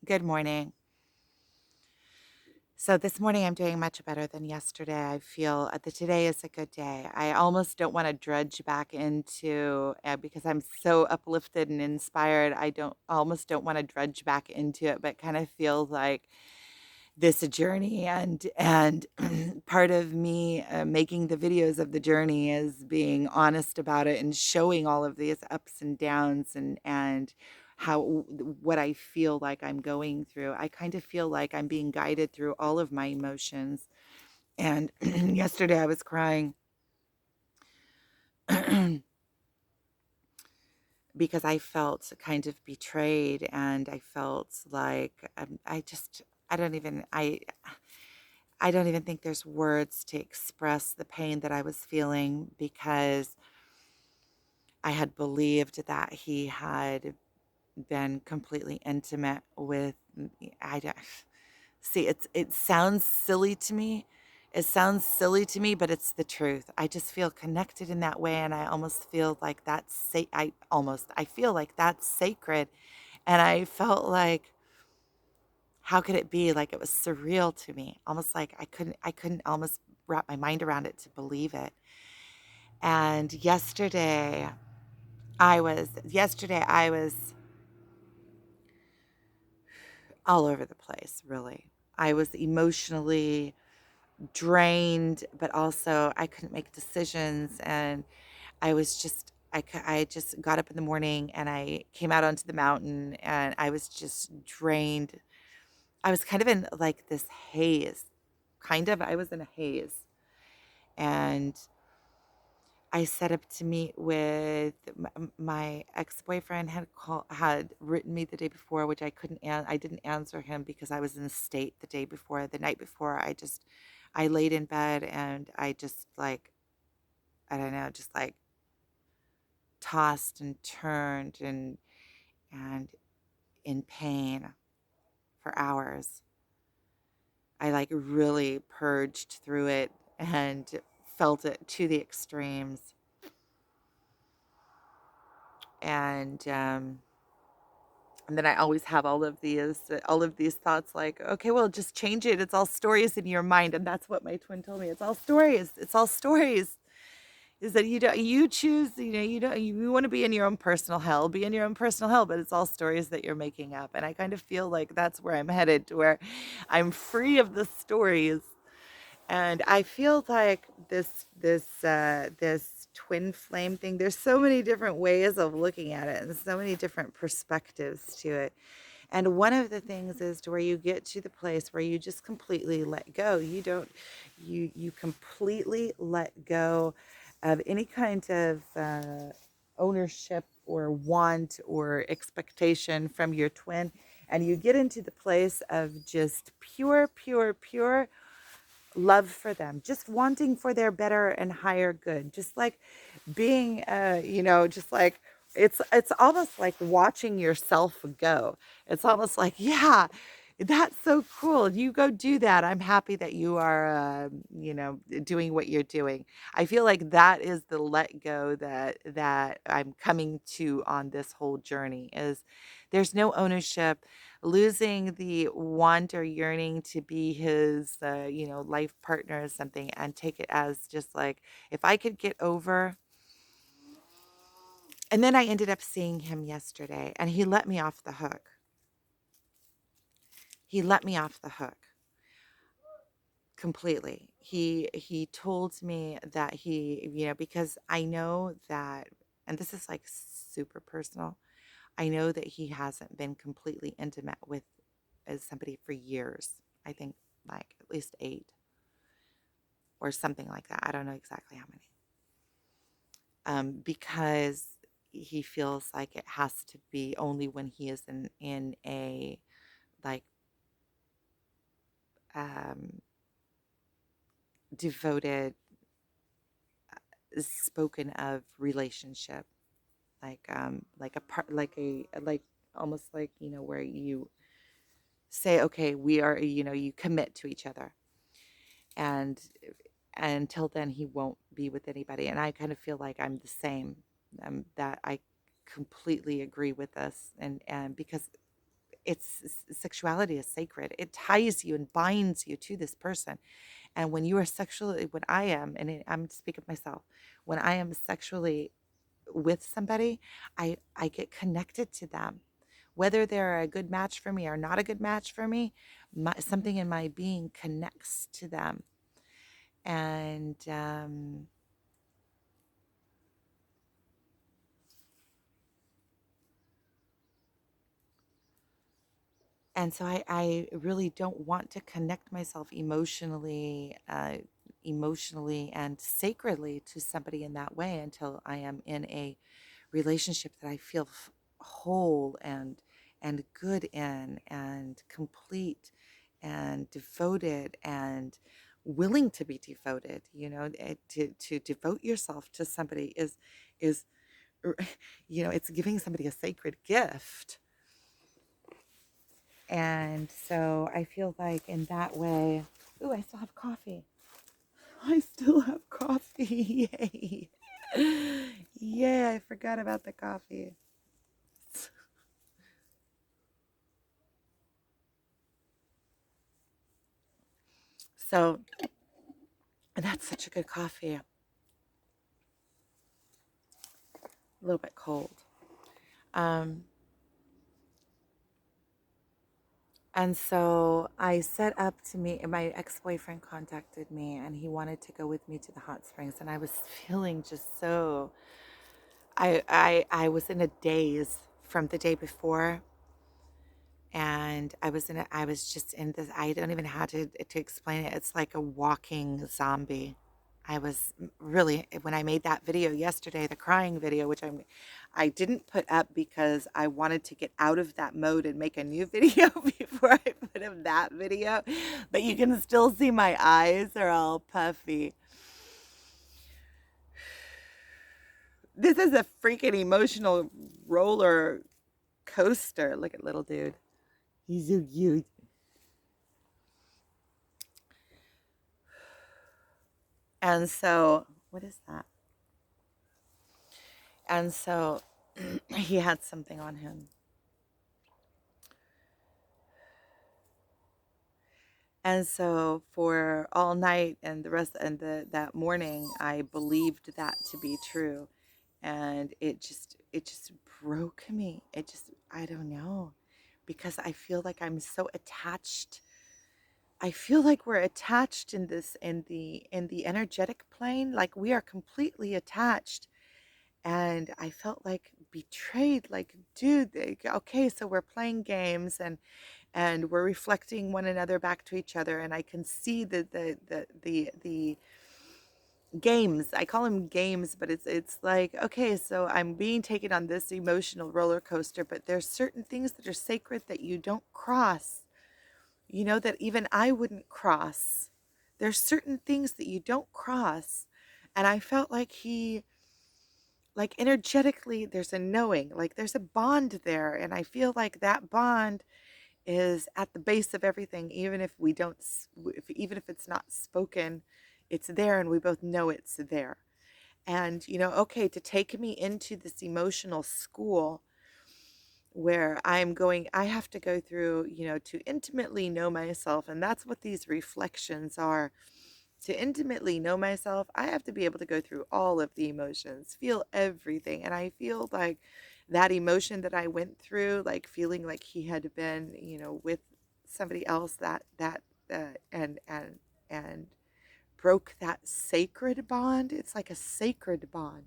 Good morning. So this morning I'm doing much better than yesterday. I feel that today is a good day. I almost don't want to drudge back into because I'm so uplifted and inspired. I don't almost don't want to drudge back into it, but kind of feel like this a journey and part of me making the videos of the journey is being honest about it and showing all of these ups and downs and how what I feel like I'm going through. I kind of feel like I'm being guided through all of my emotions. And yesterday I was crying because I felt kind of betrayed and I felt like I don't even I don't even think there's words to express the pain that I was feeling because I had believed that he had been completely intimate with I don't see it sounds silly to me. It sounds silly to me, but it's the truth. I just feel connected in that way and I almost feel like I feel like that's sacred and I felt like how could it be? Like, it was surreal to me, almost like I couldn't almost wrap my mind around it to believe it. And yesterday I was all over the place, really. I was emotionally drained, but also I couldn't make decisions, and I just got up in the morning and I came out onto the mountain and I was just drained. I was kind of in like this haze. I was in a haze. And I set up to meet with my ex-boyfriend had written me the day before, which I didn't answer him because I was in a state the night before. I laid in bed and I just like, I don't know, just like tossed and turned and in pain for hours. I like really purged through it and felt it to the extremes. And and then I always have all of these thoughts like, okay, well, just change it. It's all stories in your mind, and that's what my twin told me. It's all stories. It's all stories. Is that you choose? You don't. You want to be in your own personal hell. Be in your own personal hell, but it's all stories that you're making up. And I kind of feel like that's where I'm headed, to where I'm free of the stories and I feel like this twin flame thing, there's so many different ways of looking at it and so many different perspectives to it. And one of the things is to where you get to the place where you just completely let go. You don't you completely let go of any kind of ownership or want or expectation from your twin, and you get into the place of just pure love for them, just wanting for their better and higher good, just like being, just like it's almost like watching yourself go. It's almost like, yeah, that's so cool. You go do that. I'm happy that you are, doing what you're doing. I feel like that is the let go that I'm coming to on this whole journey. Is there's no ownership, losing the want or yearning to be his, life partner or something, and take it as just like, if I could get over. And then I ended up seeing him yesterday, and he let me off the hook. He let me off the hook completely. He told me that because I know that, and this is like super personal. I know that he hasn't been completely intimate with as somebody for years. I think like at least 8 or something like that. I don't know exactly how many. Because he feels like it has to be only when he is in a like um, devoted, spoken of relationship, like a part, like almost like where you say, okay, we are, you commit to each other, and until then he won't be with anybody. And I kind of feel like I'm the same. That I completely agree with this, and because sexuality is sacred. It ties you and binds you to this person. And when you are sexually, when I am, and I'm speaking of myself, when I am sexually with somebody, I get connected to them. Whether they're a good match for me or not a good match for me, something in my being connects to them. And so I really don't want to connect myself emotionally and sacredly to somebody in that way until I am in a relationship that I feel whole and good in and complete and devoted and willing to be devoted. To devote yourself to somebody is it's giving somebody a sacred gift. And so I feel like in that way, ooh, I still have coffee. I still have coffee. Yay. Yay, I forgot about the coffee. So that's such a good coffee. A little bit cold. Um, and so I set up to meet, my ex-boyfriend contacted me and he wanted to go with me to the hot springs. And I was feeling just so, I was in a daze from the day before. And I was just in this, I don't even know how to explain it. It's like a walking zombie. I was really, when I made that video yesterday, the crying video, which I didn't put up because I wanted to get out of that mode and make a new video before I put up that video. But you can still see my eyes are all puffy. This is a freaking emotional roller coaster. Look at little dude. He's so cute. And so, what is that? And so he had something on him. And so for all night and the rest and that morning, I believed that to be true. And it just broke me. I don't know, because I feel like I'm so attached. I feel like we're attached in this in the energetic plane, like we are completely attached. And I felt like betrayed, like, dude, okay, so we're playing games and we're reflecting one another back to each other, and I can see the games. I call them games, but it's like, okay, so I'm being taken on this emotional roller coaster, but there's certain things that are sacred that you don't cross. That even I wouldn't cross. There's certain things that you don't cross. And I felt like like energetically, there's a knowing, like there's a bond there. And I feel like that bond is at the base of everything, even if we don't, even if it's not spoken, it's there and we both know it's there. And, okay, to take me into this emotional school where I have to go through, to intimately know myself. And that's what these reflections are. To intimately know myself, I have to be able to go through all of the emotions, feel everything. And I feel like that emotion that I went through, like feeling like he had been, with somebody else and broke that sacred bond. It's like a sacred bond.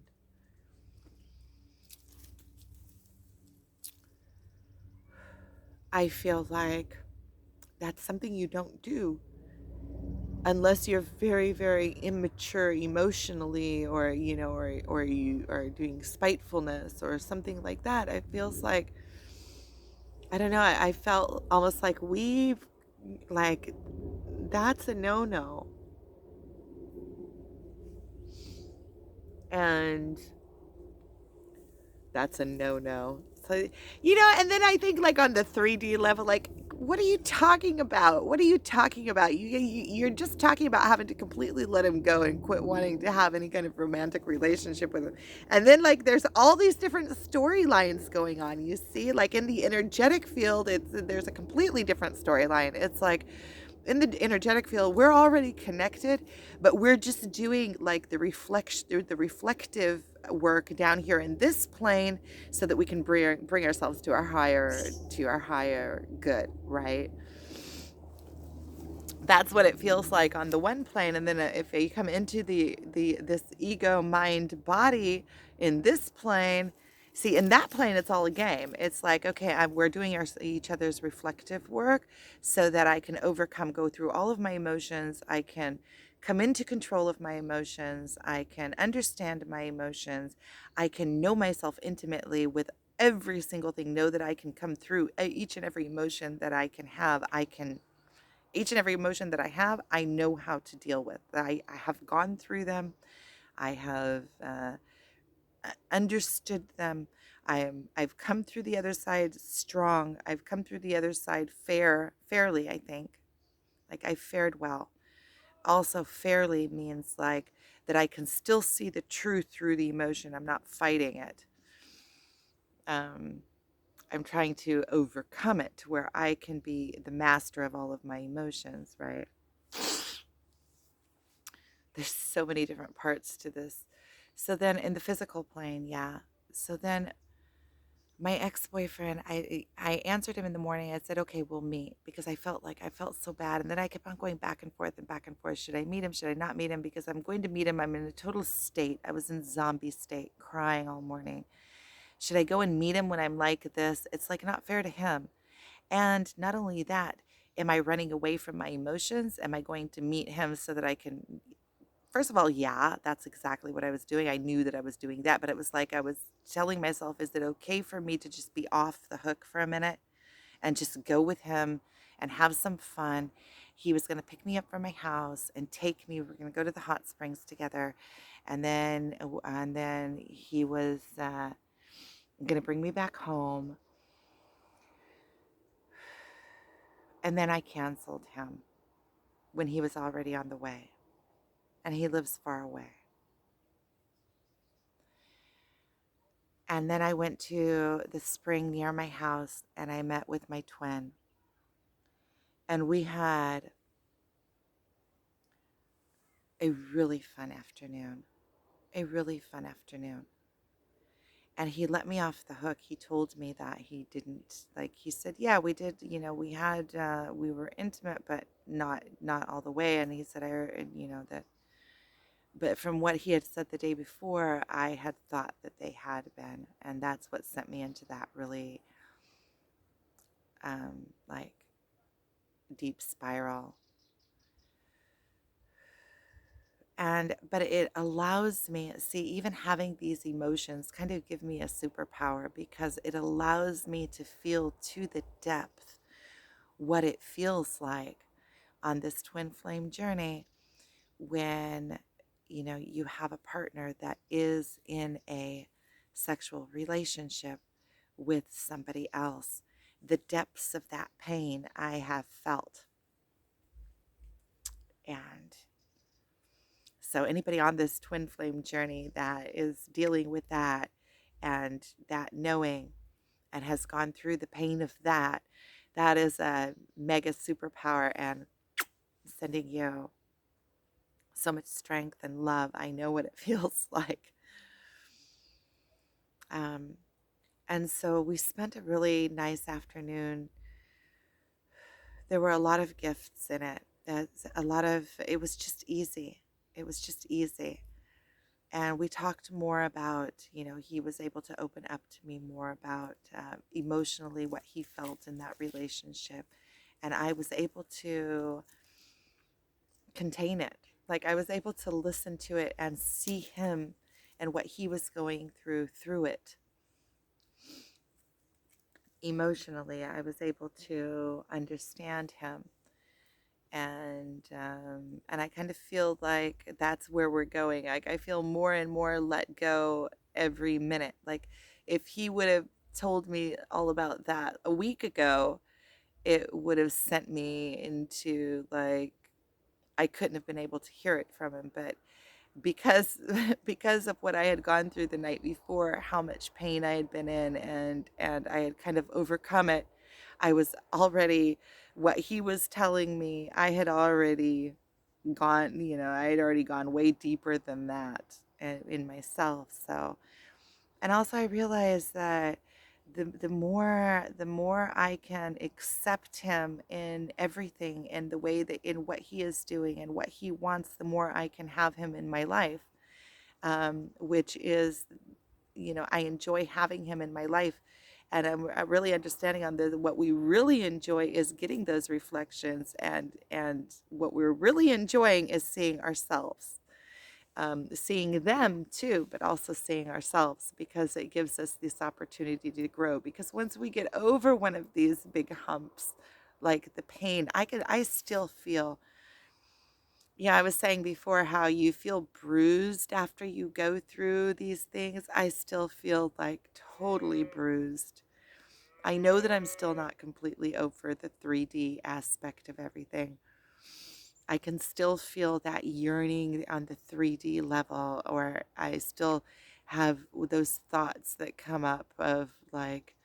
I feel like that's something you don't do unless you're very, very immature emotionally, or or you are doing spitefulness or something like that. It feels like, I don't know, I felt almost like like, that's a no-no. And that's a no-no. So, and then I think, like, on the 3D level, like, What are you talking about? What are you talking about? You're just talking about having to completely let him go and quit wanting to have any kind of romantic relationship with him. And then, like, there's all these different storylines going on. You see, like in the energetic field, there's a completely different storyline. It's like in the energetic field, we're already connected, but we're just doing like the reflective work down here in this plane so that we can bring ourselves to our higher good, right? That's what it feels like on the one plane. And then if you come into the this ego mind body in this plane, see, in that plane it's all a game. It's like, okay, we're doing each other's reflective work so that I can overcome, go through all of my emotions. I can come into control of my emotions. I can understand my emotions. I can know myself intimately with every single thing, know that I can come through each and every emotion that I can have. Each and every emotion that I have, I know how to deal with. I have gone through them. I have understood them. I've come through the other side strong. I've come through the other side fairly, I think. Like I fared well. Also, fairly means like that I can still see the truth through the emotion. I'm not fighting it. Um, I'm trying to overcome it to where I can be the master of all of my emotions, right? There's so many different parts to this. So then in the physical plane, yeah. So then my ex-boyfriend, I answered him in the morning. I said, okay, we'll meet, because I felt so bad. And then I kept on going back and forth and back and forth. Should I meet him? Should I not meet him? Because I'm going to meet him. I'm in a total state. I was in zombie state, crying all morning. Should I go and meet him when I'm like this? It's like not fair to him. And not only that, am I running away from my emotions? Am I going to meet him so that I can, first of all, yeah, that's exactly what I was doing. I knew that I was doing that, but it was like I was telling myself, is it okay for me to just be off the hook for a minute and just go with him and have some fun? He was going to pick me up from my house and take me. We're going to go to the hot springs together. And then he was going to bring me back home. And then I canceled him when he was already on the way. And he lives far away. And then I went to the spring near my house and I met with my twin. And we had a really fun afternoon. A really fun afternoon. And he let me off the hook. He told me that he didn't, like, he said, yeah, we did, we were intimate, but not all the way. And he said, that, but from what he had said the day before, I had thought that they had been. And that's what sent me into that really, like, deep spiral. But it allows me, see, even having these emotions kind of give me a superpower, because it allows me to feel to the depth what it feels like on this twin flame journey when you have a partner that is in a sexual relationship with somebody else. The depths of that pain I have felt. And so anybody on this twin flame journey that is dealing with that and that knowing and has gone through the pain of that, that is a mega superpower, and sending you so much strength and love. I know what it feels like. Um, and so we spent a really nice afternoon. There were a lot of gifts in it. It was just easy. It was just easy. And we talked more about, he was able to open up to me more about emotionally what he felt in that relationship. And I was able to contain it. Like I was able to listen to it and see him and what he was going through it. Emotionally, I was able to understand him. And I kind of feel like that's where we're going. Like I feel more and more let go every minute. Like if he would have told me all about that a week ago, it would have sent me into like I couldn't have been able to hear it from him. But because because of what I had gone through the night before, how much pain I had been in, and I had kind of overcome it, I was already what he was telling me, I had already gone, I had already gone way deeper than that in myself. So, and also I realized that the more I can accept him in everything and the way that in what he is doing and what he wants, the more I can have him in my life, which is, I enjoy having him in my life. And I'm really understanding on what we really enjoy is getting those reflections, and what we're really enjoying is seeing ourselves, seeing them too, but also seeing ourselves, because it gives us this opportunity to grow. Because once we get over one of these big humps, like the pain, I still feel, yeah, I was saying before how you feel bruised after you go through these things. I still feel like totally bruised. I know that I'm still not completely over the 3D aspect of everything. I can still feel that yearning on the 3D level, or I still have those thoughts that come up of like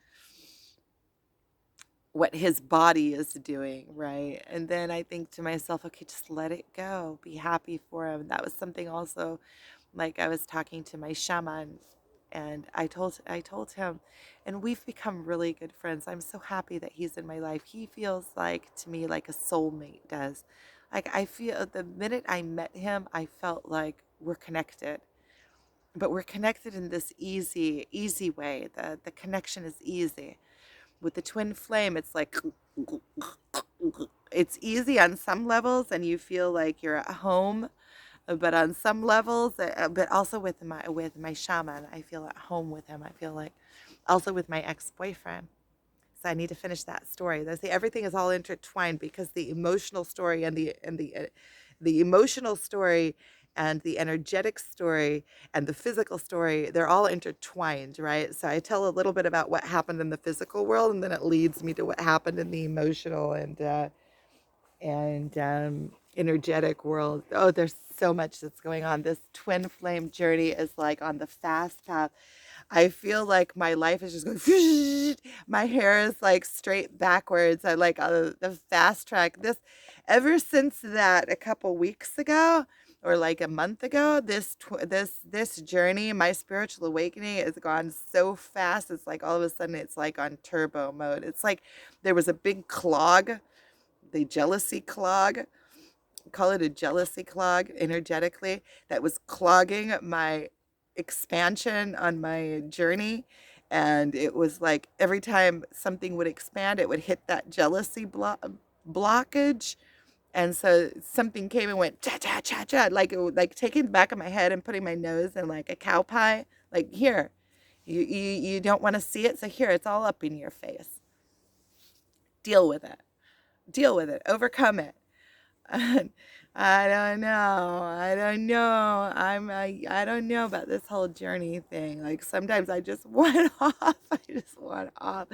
what his body is doing, right? And then I think to myself, okay, just let it go. Be happy for him. That was something also, like I was talking to my shaman, and I told him, and we've become really good friends. I'm so happy that he's in my life. He feels like to me like a soulmate does. Like I feel the minute I met him, I felt like we're connected. But we're connected in this easy way. The connection is easy. With the twin flame, it's like it's easy on some levels and you feel like you're at home, but on some levels, but also with my shaman, I feel at home with him. I feel like also with my ex-boyfriend. So I need to finish that story. They say everything is all intertwined, because the emotional story and the emotional story and the energetic story and the physical story, they're all intertwined, right? So I tell a little bit about what happened in the physical world, and then it leads me to what happened in the emotional and energetic world. Oh, there's so much that's going on. This twin flame journey is like on the fast path. I feel like my life is just going. My hair is like straight backwards. I like the fast track. This, ever since that a couple weeks ago, or like a month ago, this journey, my spiritual awakening, has gone so fast. It's like all of a sudden it's like on turbo mode. It's like there was a big clog, the jealousy clog, call it a jealousy clog energetically, that was clogging my expansion on my journey. And it was like every time something would expand, it would hit that jealousy blockage. And so something came and went cha cha cha cha, like it would, like taking the back of my head and putting my nose in like a cow pie. Like, here, you don't want to see it, so here, it's all up in your face. Deal with it. Deal with it. Overcome it. I don't know. I don't know. I don't know about this whole journey thing. Like sometimes I just want off. I just want off.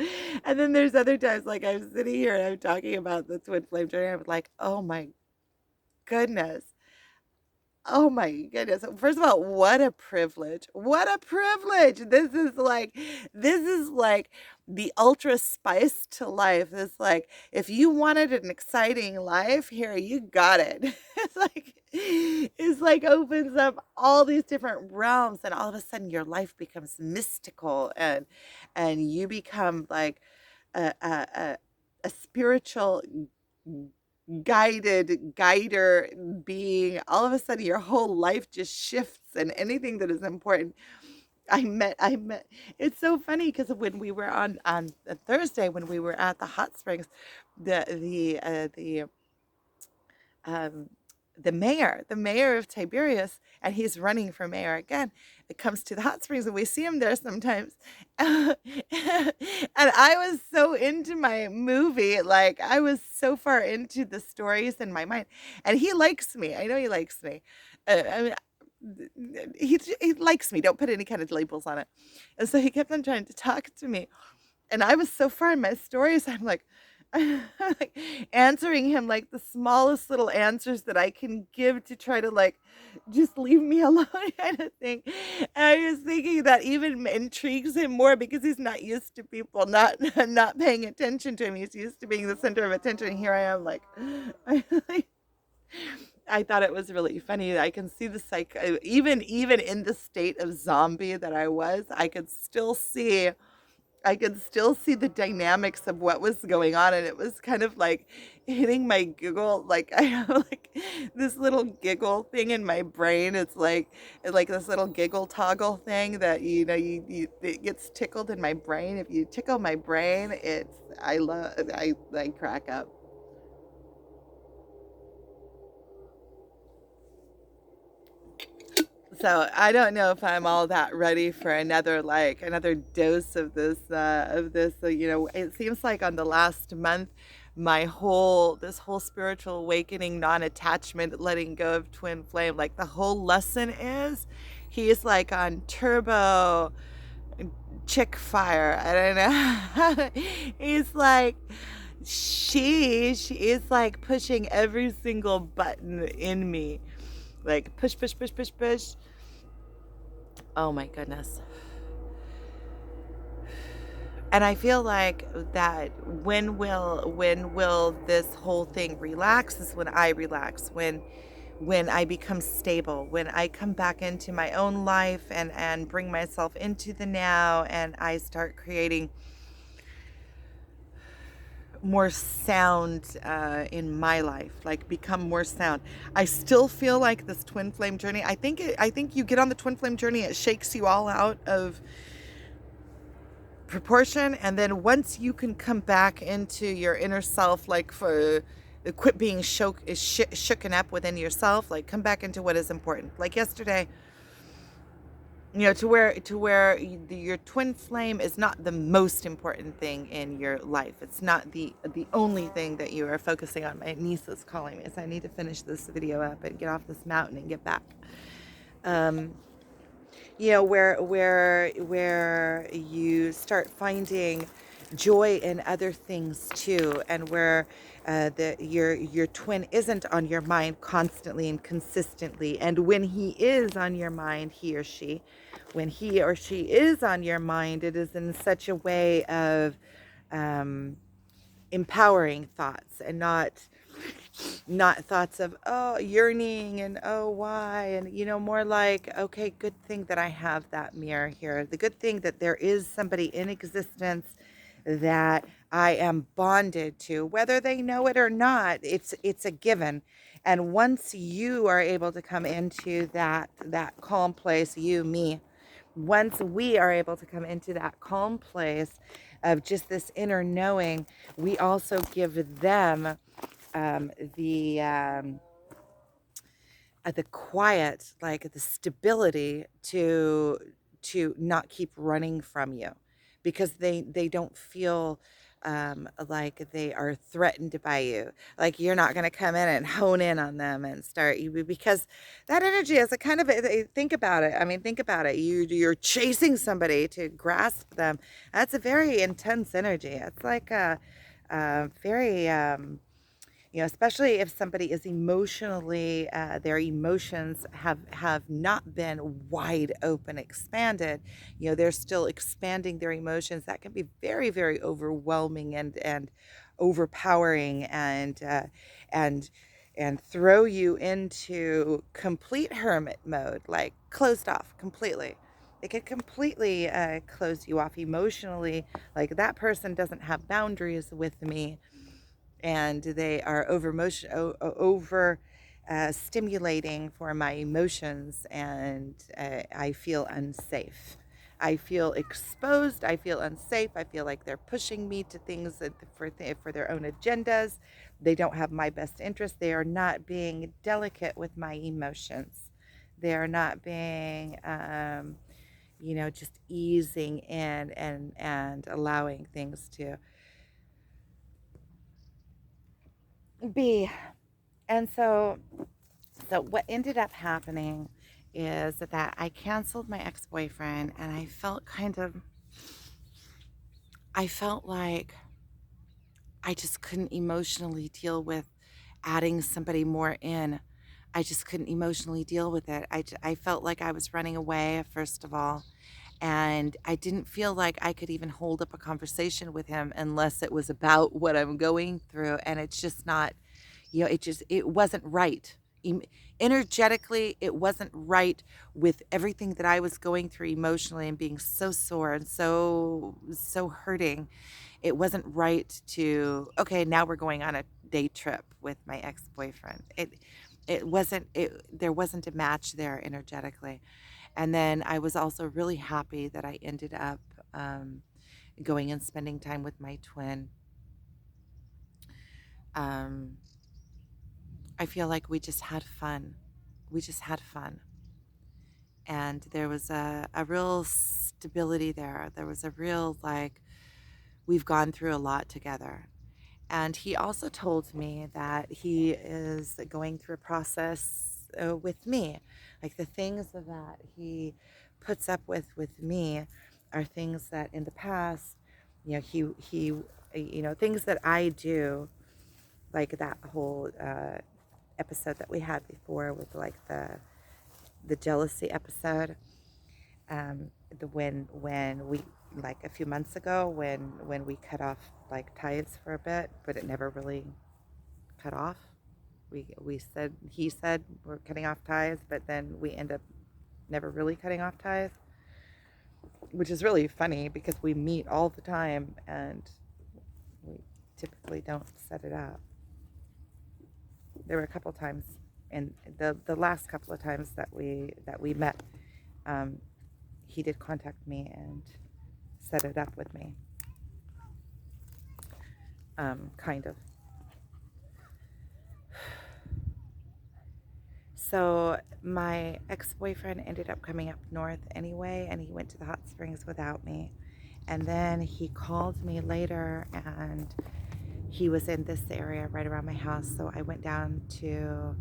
And then there's other times like I'm sitting here and I'm talking about the twin flame journey. I'm like, oh my goodness. Oh my goodness. First of all, what a privilege. What a privilege. This is like the ultra spice to life. It's like if you wanted an exciting life, here you got it. It's like opens up all these different realms, and all of a sudden your life becomes mystical, and you become like a spiritual guider being. All of a sudden your whole life just shifts, and anything that is important. I met It's so funny because when we were on a Thursday, when we were at the hot springs, the um, the mayor of Tiberias, and he's running for mayor again. It comes to the hot springs, and we see him there sometimes. And I was so into my movie, like I was so far into the stories in my mind, and he likes me. I know he likes me. I mean, he likes me. Don't put any kind of labels on it. And so he kept on trying to talk to me, and I was so far in my stories. I'm like, like answering him like the smallest little answers that I can give to try to like just leave me alone kind of thing. And I was thinking that even intrigues him more because he's not used to people not not paying attention to him. He's used to being the center of attention. And here I am like I thought it was really funny. I can see the even in the state of zombie that I was, I could still see the dynamics of what was going on, and it was kind of like hitting my giggle. Like I have like this little giggle thing in my brain. It's like this little giggle toggle thing that it gets tickled in my brain. If you tickle my brain, I crack up. So I don't know if I'm all that ready for another dose of this. So, it seems like on the last month, this whole spiritual awakening, non-attachment, letting go of twin flame, like the whole lesson is, he's like on turbo chick fire. I don't know. He's like she is like pushing every single button in me, like push, push, push, push, push. Oh my goodness. And I feel like that when will this whole thing relax is when I relax, when I become stable, when I come back into my own life and bring myself into the now, and I start creating more sound in my life, like become more sound. I still feel like this twin flame journey. I think you get on the twin flame journey, it shakes you all out of proportion, and then once you can come back into your inner self, like for quit being shooken up within yourself, like come back into what is important. Like yesterday, to where your twin flame is not the most important thing in your life. It's not the only thing that you are focusing on. My niece is calling me, so I need to finish this video up and get off this mountain and get back. um where you start finding joy in other things too, and where your twin isn't on your mind constantly and consistently. And when he is on your mind, when he or she is on your mind, it is in such a way of um, empowering thoughts, and not thoughts of oh yearning and oh why, and more like, okay, good thing that I have that mirror here, the good thing that there is somebody in existence that I am bonded to, whether they know it or not. It's a given. And once you are able to come into that calm place, once we are able to come into that calm place of just this inner knowing, we also give them um, the um, the quiet, like the stability to not keep running from you, because they don't feel like they are threatened by you. Like you're not going to come in and hone in on them and start you, because that energy is a kind of think about it. I mean, think about it. You're chasing somebody to grasp them. That's a very intense energy. It's like a very especially if somebody is emotionally, their emotions have not been wide open, expanded. They're still expanding their emotions. That can be very, very overwhelming and overpowering, and and throw you into complete hermit mode, like closed off completely. It could completely close you off emotionally. Like that person doesn't have boundaries with me, and they are over stimulating for my emotions, and I feel unsafe. I feel exposed. I feel unsafe. I feel like they're pushing me to things for their own agendas. They don't have my best interest. They are not being delicate with my emotions. They are not being just easing in and allowing things to be. And so what ended up happening is that I canceled my ex-boyfriend, and I felt like I just couldn't emotionally deal with adding somebody more in. I just couldn't emotionally deal with it. I felt like I was running away, first of all, and I didn't feel like I could even hold up a conversation with him unless it was about what I'm going through. And it's just not, it wasn't right. Energetically, it wasn't right with everything that I was going through emotionally and being so sore and so hurting. It wasn't right to, okay, now we're going on a day trip with my ex-boyfriend. There wasn't a match there energetically. And then I was also really happy that I ended up going and spending time with my twin. Um, I feel like we just had fun. We just had fun. And there was a real stability there. There was a real, like, we've gone through a lot together. And he also told me that he is going through a process with me. Like the things that he puts up with me are things that in the past, things that I do, like that whole episode that we had before with like the jealousy episode. The when we, like a few months ago, when we cut off like ties for a bit, but it never really cut off. He said we're cutting off ties, but then we end up never really cutting off ties, which is really funny because we meet all the time and we typically don't set it up. There were a couple times, and the last couple of times that we met, he did contact me and set it up with me, kind of. So my ex-boyfriend ended up coming up north anyway, and he went to the hot springs without me. And then he called me later, and he was in this area right around my house. So I went down to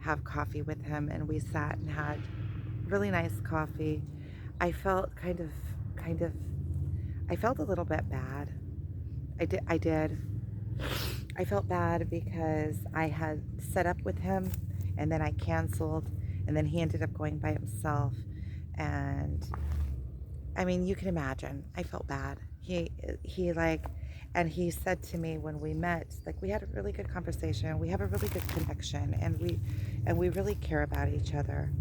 have coffee with him, and we sat and had really nice coffee. I felt I felt a little bit bad. I did. I felt bad because I had set up with him and then I canceled, and then he ended up going by himself. And I mean, you can imagine, I felt bad. He like, and he said to me when we met, like, we had a really good conversation. We have a really good connection, and we really care about each other.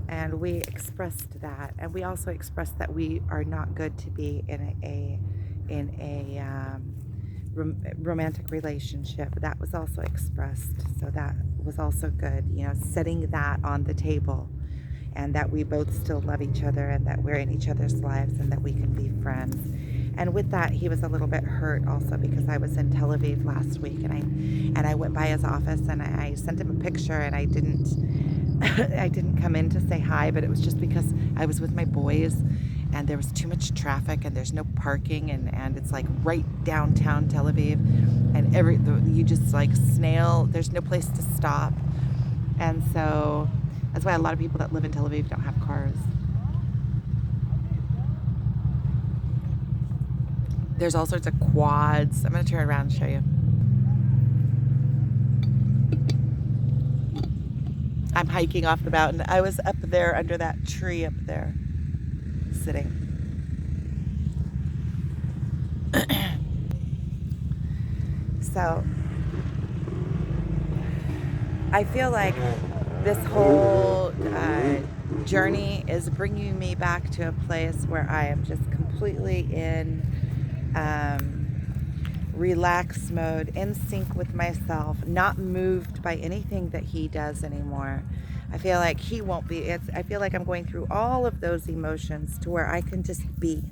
And we expressed that, and we also expressed that we are not good to be in a romantic relationship. That was also expressed, so that was also good, setting that on the table, and that we both still love each other, and that we're in each other's lives, and that we can be friends. And with that, he was a little bit hurt also because I was in Tel Aviv last week, and I went by his office, and I sent him a picture, and I didn't come in to say hi, but it was just because I was with my boys and there was too much traffic and there's no parking, and it's like right downtown Tel Aviv, and you just like there's no place to stop. And so that's why a lot of people that live in Tel Aviv don't have cars. There's all sorts of quads. I'm going to turn around and show you. I'm hiking off the mountain. I was up there under that tree up there, sitting. So I feel like this whole journey is bringing me back to a place where I am just completely in relaxed mode, in sync with myself, not moved by anything that he does anymore. I feel like he won't be. I feel like I'm going through all of those emotions to where I can just be.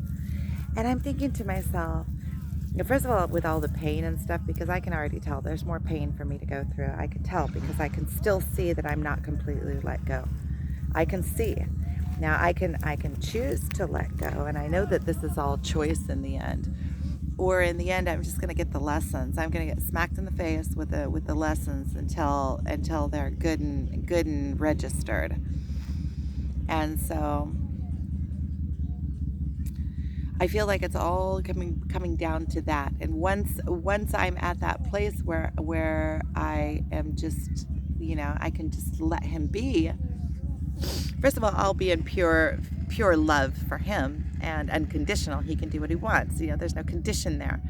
And I'm thinking to myself, first of all, with all the pain and stuff, because I can already tell there's more pain for me to go through. I can tell because I can still see that I'm not completely let go. I can see. Now I can choose to let go, and I know that this is all choice in the end. Or in the end, I'm just going to get the lessons. I'm going to get smacked in the face with the lessons until they're good and registered. And so I feel like it's all coming down to that. And once I'm at that place where I am just, I can just let him be. First of all, I'll be in pure love for him and unconditional. He can do what he wants. There's no condition there.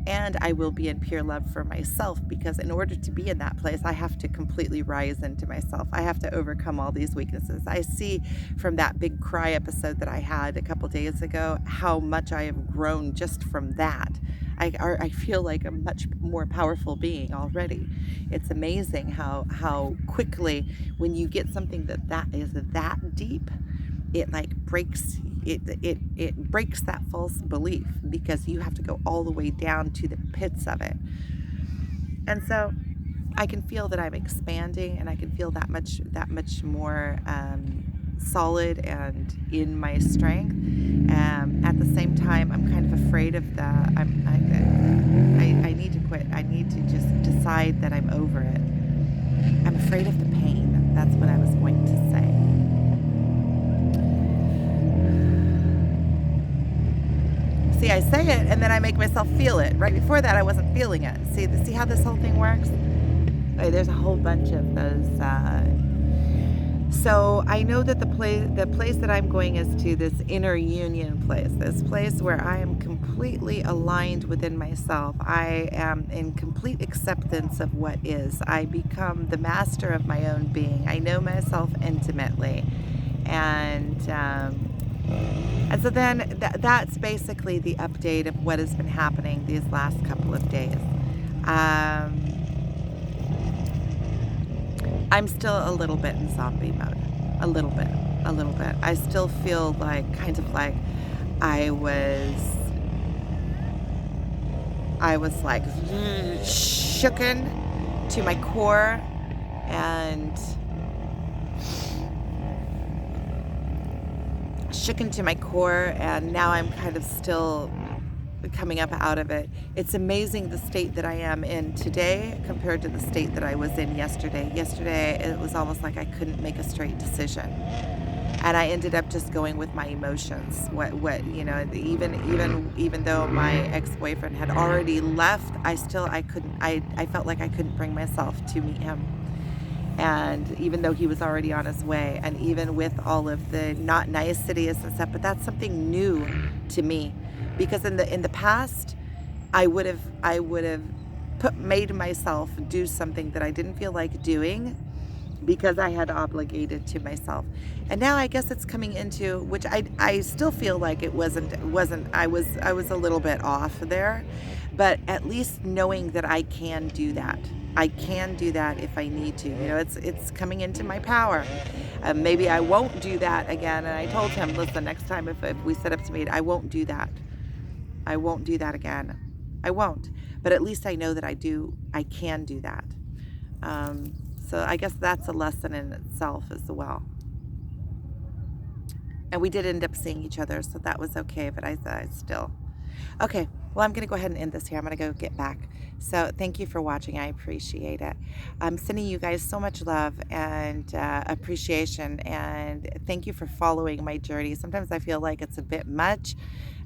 And I will be in pure love for myself, because in order to be in that place, I have to completely rise into myself. I have to overcome all these weaknesses. I see from that big cry episode that I had a couple days ago how much I have grown just from that. I feel like a much more powerful being already. It's amazing how quickly, when you get something that is that deep, it like breaks it breaks that false belief, because you have to go all the way down to the pits of it. And so I can feel that I'm expanding, and I can feel that much more solid and in my strength. At the same time, I'm kind of afraid of the. I need to quit. I need to just decide that I'm over it. I'm afraid of the pain. That's what I was going to say. See, I say it and then I make myself feel it. Right before that, I wasn't feeling it. See how this whole thing works? Okay, there's a whole bunch of those. So I know that the place that I'm going is to this inner union place, this place where I am completely aligned within myself. I am in complete acceptance of what is. I become the master of my own being. I know myself intimately, and so then that's basically the update of what has been happening these last couple of days. I'm still a little bit in zombie mode. A little bit. I still feel kind of like I was like shooken to my core, and now I'm kind of still coming up out of it. It's amazing the state that I am in today compared to the state that I was in yesterday. Yesterday, it was almost like I couldn't make a straight decision, and I ended up just going with my emotions. Even though my ex-boyfriend had already left, I felt like I couldn't bring myself to meet him. And even though he was already on his way, and even with all of the not niceties and stuff, but that's something new to me, because in the past, I would have made myself do something that I didn't feel like doing because I had obligated to myself. And now I guess it's coming into, which I still feel like it wasn't I was a little bit off there, but at least knowing that I can do that. I can do that if I need to. It's coming into my power. Maybe I won't do that again. And I told him, listen, next time if we set up to meet, I won't do that. I won't do that again. I won't. But at least I know that I can do that. So I guess that's a lesson in itself as well. And we did end up seeing each other, so that was okay. But I still. Okay, well, I'm going to go ahead and end this here. I'm going to go get back. So thank you for watching. I appreciate it. I'm sending you guys so much love and appreciation. And thank you for following my journey. Sometimes I feel like it's a bit much,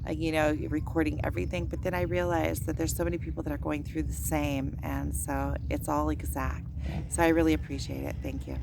recording everything. But then I realize that there's so many people that are going through the same. And so it's all exact. So I really appreciate it. Thank you.